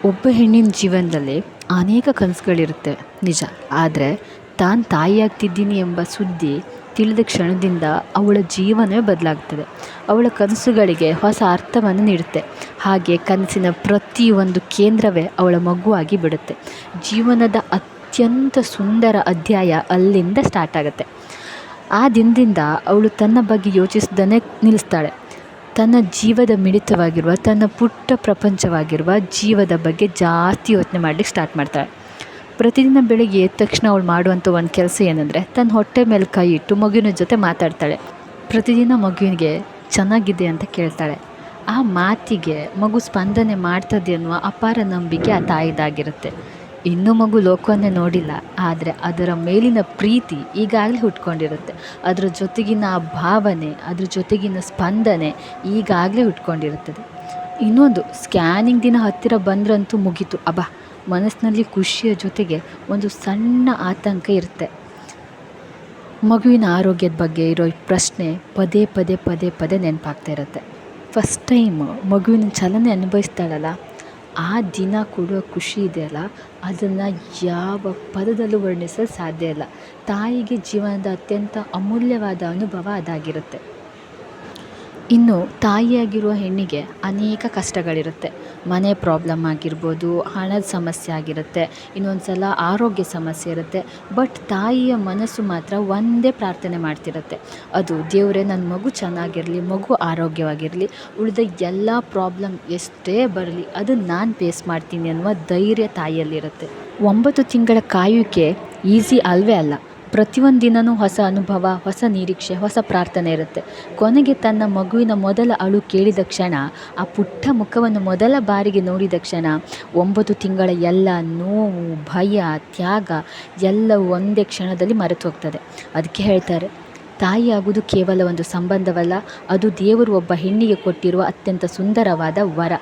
ಒಬ್ಬ ಹೆಣ್ಣಿನ ಜೀವನದಲ್ಲಿ ಅನೇಕ ಕನಸುಗಳಿರುತ್ತೆ ನಿಜ. ಆದರೆ ತಾನು ತಾಯಿಯಾಗ್ತಿದ್ದೀನಿ ಎಂಬ ಸುದ್ದಿ ತಿಳಿದ ಕ್ಷಣದಿಂದ ಅವಳ ಜೀವನವೇ ಬದಲಾಗ್ತದೆ. ಅವಳ ಕನಸುಗಳಿಗೆ ಹೊಸ ಅರ್ಥವನ್ನು ನೀಡುತ್ತೆ. ಹಾಗೆ ಕನಸಿನ ಪ್ರತಿಯೊಂದು ಕೇಂದ್ರವೇ ಅವಳ ಮಗುವಾಗಿ ಬಿಡುತ್ತೆ. ಜೀವನದ ಅತ್ಯಂತ ಸುಂದರ ಅಧ್ಯಾಯ ಅಲ್ಲಿಂದ ಸ್ಟಾರ್ಟ್ ಆಗುತ್ತೆ. ಆ ದಿನದಿಂದ ಅವಳು ತನ್ನ ಬಗ್ಗೆ ಯೋಚಿಸೋದನ್ನೇ ನಿಲ್ಲಿಸ್ತಾಳೆ. ತನ್ನ ಜೀವದ ಮಿಡಿತವಾಗಿರುವ, ತನ್ನ ಪುಟ್ಟ ಪ್ರಪಂಚವಾಗಿರುವ ಜೀವದ ಬಗ್ಗೆ ಜಾಸ್ತಿ ಯೋಚನೆ ಮಾಡಲಿಕ್ಕೆ ಸ್ಟಾರ್ಟ್ ಮಾಡ್ತಾಳೆ. ಪ್ರತಿದಿನ ಬೆಳಿಗ್ಗೆ ಎದ್ದ ತಕ್ಷಣ ಅವಳು ಮಾಡುವಂಥ ಒಂದು ಕೆಲಸ ಏನಂದರೆ, ತನ್ನ ಹೊಟ್ಟೆ ಮೇಲೆ ಕೈ ಇಟ್ಟು ಮಗುವಿನ ಜೊತೆ ಮಾತಾಡ್ತಾಳೆ. ಪ್ರತಿದಿನ ಮಗುವಿಗೆ ಚೆನ್ನಾಗಿದೆ ಅಂತ ಕೇಳ್ತಾಳೆ. ಆ ಮಾತಿಗೆ ಮಗು ಸ್ಪಂದನೆ ಮಾಡ್ತದೆ ಅನ್ನುವ ಅಪಾರ ನಂಬಿಕೆ ಆ ತಾಯಿದಾಗಿರುತ್ತೆ. ಇನ್ನೂ ಮಗು ಲೋಕವನ್ನೇ ನೋಡಿಲ್ಲ, ಆದರೆ ಅದರ ಮೇಲಿನ ಪ್ರೀತಿ ಈಗಾಗಲೇ ಹುಟ್ಕೊಂಡಿರುತ್ತೆ. ಅದರ ಜೊತೆಗಿನ ಆ ಭಾವನೆ, ಅದ್ರ ಜೊತೆಗಿನ ಸ್ಪಂದನೆ ಈಗಾಗಲೇ ಹುಟ್ಕೊಂಡಿರುತ್ತದೆ. ಇನ್ನೊಂದು, ಸ್ಕ್ಯಾನಿಂಗ್ ದಿನ ಹತ್ತಿರ ಬಂದ್ರಂತೂ ಮುಗೀತು. ಮನಸ್ಸಿನಲ್ಲಿ ಖುಷಿಯ ಜೊತೆಗೆ ಒಂದು ಸಣ್ಣ ಆತಂಕ ಇರುತ್ತೆ. ಮಗುವಿನ ಆರೋಗ್ಯದ ಬಗ್ಗೆ ಇರೋ ಪ್ರಶ್ನೆ ಪದೇ ಪದೇ ಪದೇ ಪದೇ ನೆನಪಾಗ್ತಾ ಇರುತ್ತೆ. ಫಸ್ಟ್ ಟೈಮ್ ಮಗುವಿನ ಚಲನೆ ಅನುಭವಿಸ್ತಾಳಲ್ಲ, ಆ ದಿನ ಕೊಡುವ ಖುಷಿ ಇದೆಯಲ್ಲ, ಅದನ್ನು ಯಾವ ಪದದಲ್ಲೂ ವರ್ಣಿಸಲು ಸಾಧ್ಯ ಇಲ್ಲ. ತಾಯಿಗೆ ಜೀವನದ ಅತ್ಯಂತ ಅಮೂಲ್ಯವಾದ ಅನುಭವ ಅದಾಗಿರುತ್ತೆ. ಇನ್ನು ತಾಯಿಯಾಗಿರುವ ಹೆಣ್ಣಿಗೆ ಅನೇಕ ಕಷ್ಟಗಳಿರುತ್ತೆ. ಮನೆ ಪ್ರಾಬ್ಲಮ್ ಆಗಿರ್ಬೋದು, ಹಣದ ಸಮಸ್ಯೆ ಆಗಿರುತ್ತೆ, ಇನ್ನೊಂದು ಸಲ ಆರೋಗ್ಯ ಸಮಸ್ಯೆ ಇರುತ್ತೆ. ಬಟ್ ತಾಯಿಯ ಮನಸ್ಸು ಮಾತ್ರ ಒಂದೇ ಪ್ರಾರ್ಥನೆ ಮಾಡ್ತಿರುತ್ತೆ. ಅದು, ದೇವರೇ ನನ್ನ ಮಗು ಚೆನ್ನಾಗಿರಲಿ, ಮಗು ಆರೋಗ್ಯವಾಗಿರಲಿ, ಉಳಿದ ಎಲ್ಲ ಪ್ರಾಬ್ಲಮ್ ಎಷ್ಟೇ ಬರಲಿ ಅದನ್ನು ನಾನು ಫೇಸ್ ಮಾಡ್ತೀನಿ ಅನ್ನುವ ಧೈರ್ಯ ತಾಯಿಯಲ್ಲಿರುತ್ತೆ. 9 ತಿಂಗಳ ಕಾಯುವಿಕೆ ಈಸಿ ಅಲ್ವೇ ಅಲ್ಲ. ಪ್ರತಿಯೊಂದು ದಿನವೂ ಹೊಸ ಅನುಭವ, ಹೊಸ ನಿರೀಕ್ಷೆ, ಹೊಸ ಪ್ರಾರ್ಥನೆ ಇರುತ್ತೆ. ಕೊನೆಗೆ ತನ್ನ ಮಗುವಿನ ಮೊದಲ ಅಳು ಕೇಳಿದ ಕ್ಷಣ, ಆ ಪುಟ್ಟ ಮುಖವನ್ನು ಮೊದಲ ಬಾರಿಗೆ ನೋಡಿದ ಕ್ಷಣ 9 ತಿಂಗಳ ಎಲ್ಲ ನೋವು, ಭಯ, ತ್ಯಾಗ ಎಲ್ಲವೂ ಒಂದೇ ಕ್ಷಣದಲ್ಲಿ ಮರೆತು ಹೋಗ್ತದೆ. ಅದಕ್ಕೆ ಹೇಳ್ತಾರೆ, ತಾಯಿಯಾಗುವುದು ಕೇವಲ ಒಂದು ಸಂಬಂಧವಲ್ಲ, ಅದು ದೇವರು ಒಬ್ಬ ಹೆಣ್ಣಿಗೆ ಕೊಟ್ಟಿರುವ ಅತ್ಯಂತ ಸುಂದರವಾದ ವರ.